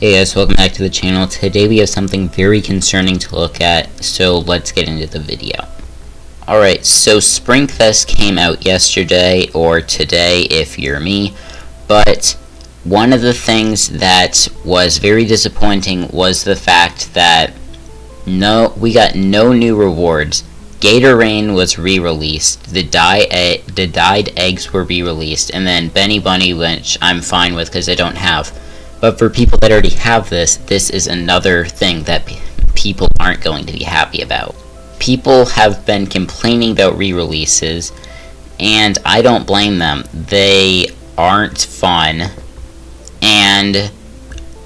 Hey guys, welcome back to the channel. Today we have something very concerning to look at, so let's get into the video. Alright, so Springfest came out yesterday, or today if you're me, but one of the things that was very disappointing was the fact that we got no new rewards. Gatorade was re-released, the dyed eggs were re-released, and then Benny Bunny, which I'm fine with because I don't have. But for people that already have this is another thing that people aren't going to be happy about. People have been complaining about re-releases, and I don't blame them. They aren't fun, and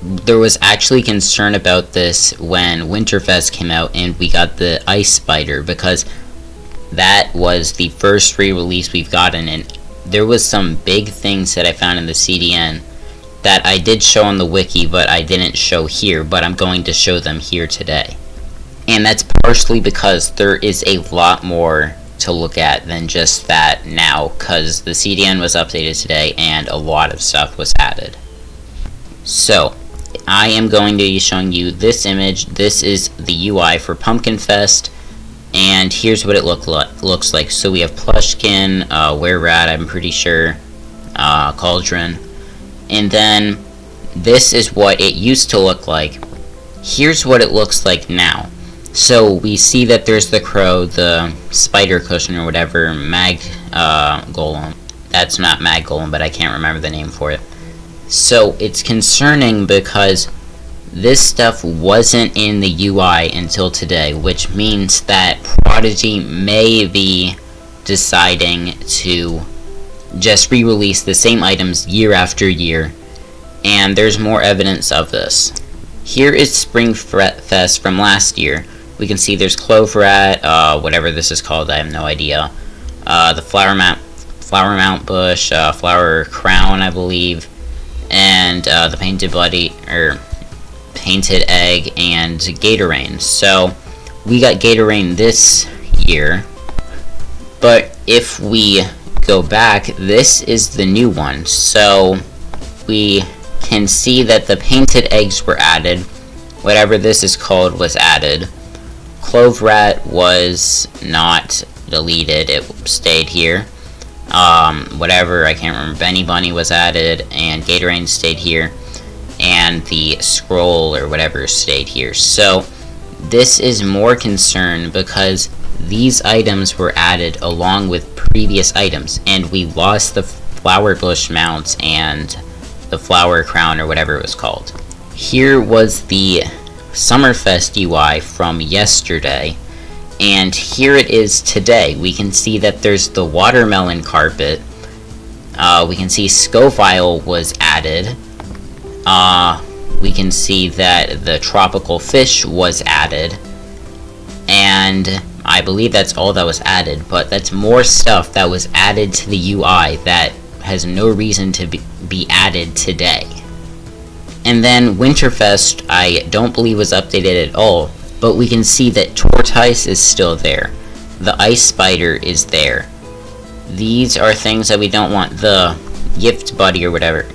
there was actually concern about this when Winterfest came out and we got the Ice Spider, because that was the first re-release we've gotten, and there was some big things that I found in the CDN that I did show on the wiki, but I didn't show here, but I'm going to show them here today. And that's partially because there is a lot more to look at than just that now, because the CDN was updated today and a lot of stuff was added. So, I am going to be showing you this image. This is the UI for Pumpkin Fest, and here's what it looks like. So we have Plushkin, Were Rat, I'm pretty sure, Cauldron. And then, this is what it used to look like. Here's what it looks like now. So, we see that there's the crow, the spider cushion or whatever, Mag Golem. That's not Mag Golem, but I can't remember the name for it. So, it's concerning because this stuff wasn't in the UI until today, which means that Prodigy may be deciding to just re-release the same items year after year, and there's more evidence of this. Here is Springfest from last year. We can see there's Clove Rat, whatever this is called, I have no idea. The flower mount bush, flower crown, I believe, and the painted egg, and Gatorade. So we got Gatorade this year, but if we go back, this is the new one. So we can see that the painted eggs were added, whatever this is called was added. Clove Rat was not deleted, it stayed here. Whatever, I can't remember, Benny Bunny was added, and Gatorade stayed here, and the scroll or whatever stayed here. So this is more concern because these items were added along with previous items, and we lost the flower bush mounts and the flower crown or whatever it was called. Here was the Summerfest UI from yesterday, and here it is today. We can see that there's the watermelon carpet. We can see Scoville was added. We can see that the tropical fish was added, and I believe that's all that was added, but that's more stuff that was added to the UI that has no reason to be added today. And then Winterfest, I don't believe was updated at all, but we can see that Tortoise is still there. The Ice Spider is there. These are things that we don't want. The Gift Buddy or whatever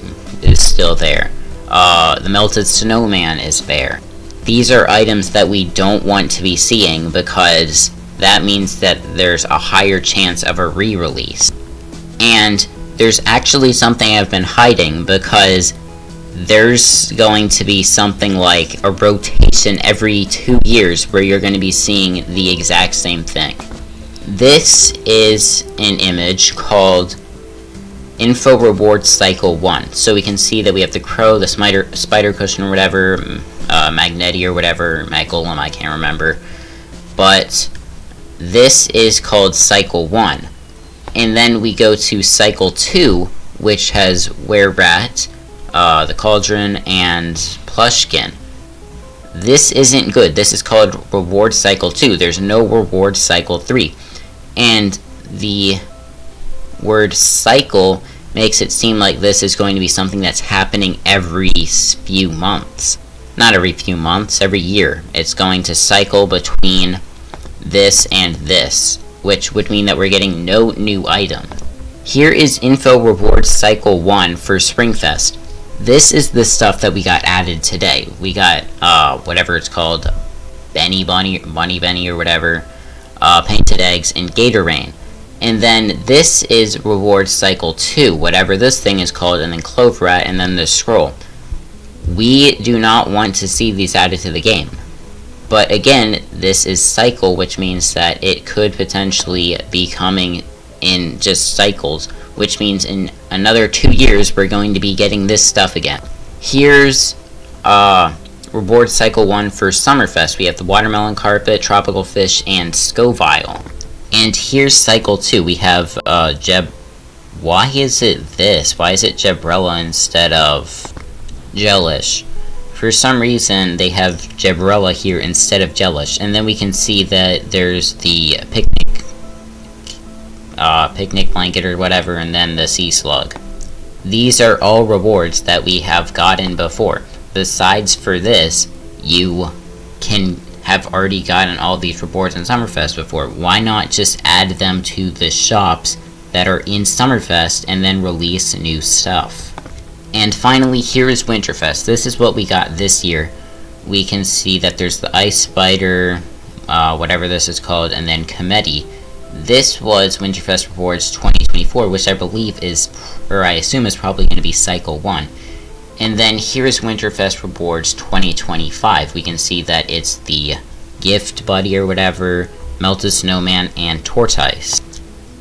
is still there. The Melted Snowman is there. These are items that we don't want to be seeing because that means that there's a higher chance of a re-release. And there's actually something I've been hiding, because there's going to be something like a rotation every 2 years where you're going to be seeing the exact same thing. This is an image called Info Reward Cycle 1. So we can see that we have the crow, the spider cushion or whatever, Magneti or whatever, Mag Golem, I can't remember. But this is called Cycle 1. And then we go to Cycle 2, which has Were Rat, the Cauldron, and Plushkin. This isn't good. This is called Reward Cycle 2. There's no Reward Cycle 3. And the word cycle makes it seem like this is going to be something that's happening every few months. Not every few months, every year. It's going to cycle between this and this, which would mean that we're getting no new item. Here is Info Reward Cycle 1 for Springfest. This is the stuff that we got added today. We got, whatever it's called, Bunny Benny or whatever, Painted Eggs, and Gator Rain. And then this is Reward Cycle 2, whatever this thing is called, and then Clover Rat, and then the Scroll. We do not want to see these added to the game. But again, this is Cycle, which means that it could potentially be coming in just cycles, which means in another 2 years we're going to be getting this stuff again. Here's Reward Cycle 1 for Summerfest. We have the Watermelon Carpet, Tropical Fish, and Scovile. And here's Cycle 2. We have why is it this? Why is it Jebrella instead of Jellish? For some reason they have Jebrella here instead of Jellish. And then we can see that there's the picnic blanket or whatever, and then the sea slug. These are all rewards that we have gotten before. Besides for this, you can have already gotten all these rewards in Summerfest before. Why not just add them to the shops that are in Summerfest and then release new stuff? And finally, here is Winterfest. This is what we got this year. We can see that there's the Ice Spider, whatever this is called, and then Comedy. This was Winterfest Rewards 2024, which I believe is, or I assume is probably going to be Cycle 1. And then here's Winterfest Rewards 2025. We can see that it's the Gift Buddy or whatever, Melted Snowman, and Tortoise.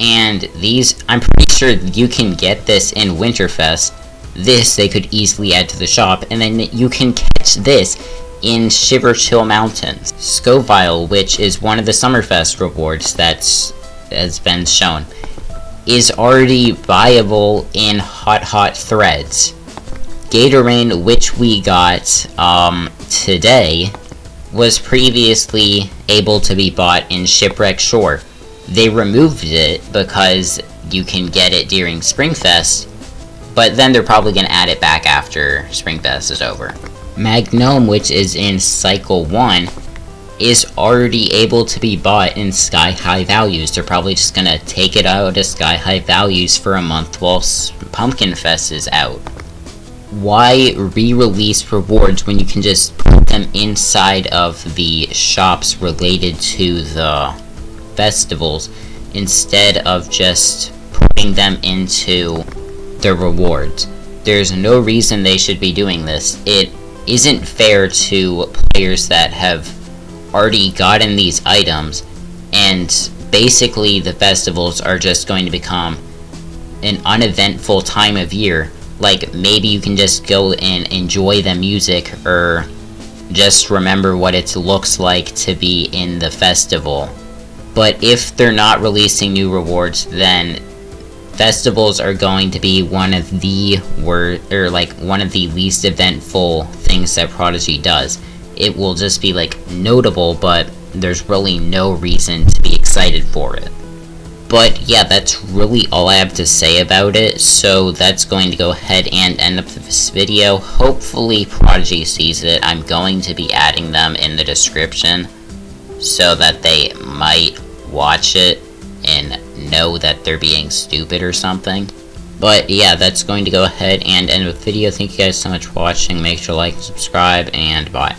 And these, I'm pretty sure you can get this in Winterfest. This they could easily add to the shop, and then you can catch this in Shiver Chill Mountains. Scovile, which is one of the Summerfest rewards that has been shown, is already viable in Hot Threads. Gatorade, which we got today, was previously able to be bought in Shipwreck Shore. They removed it because you can get it during Springfest, but then they're probably going to add it back after Springfest is over. Magnome, which is in Cycle 1, is already able to be bought in Sky High Values. They're probably just going to take it out of Sky High Values for a month while Pumpkin Fest is out. Why re-release rewards when you can just put them inside of the shops related to the festivals instead of just putting them into the rewards? There's no reason they should be doing this. It isn't fair to players that have already gotten these items, and basically the festivals are just going to become an uneventful time of year. Like, maybe you can just go and enjoy the music, or just remember what it looks like to be in the festival. But if they're not releasing new rewards, then festivals are going to be one of the one of the least eventful things that Prodigy does. It will just be like notable, but there's really no reason to be excited for it. But yeah, that's really all I have to say about it, so that's going to go ahead and end up this video. Hopefully Prodigy sees it. I'm going to be adding them in the description so that they might watch it and know that they're being stupid or something. But yeah, that's going to go ahead and end the video. Thank you guys so much for watching. Make sure to like and subscribe, and bye.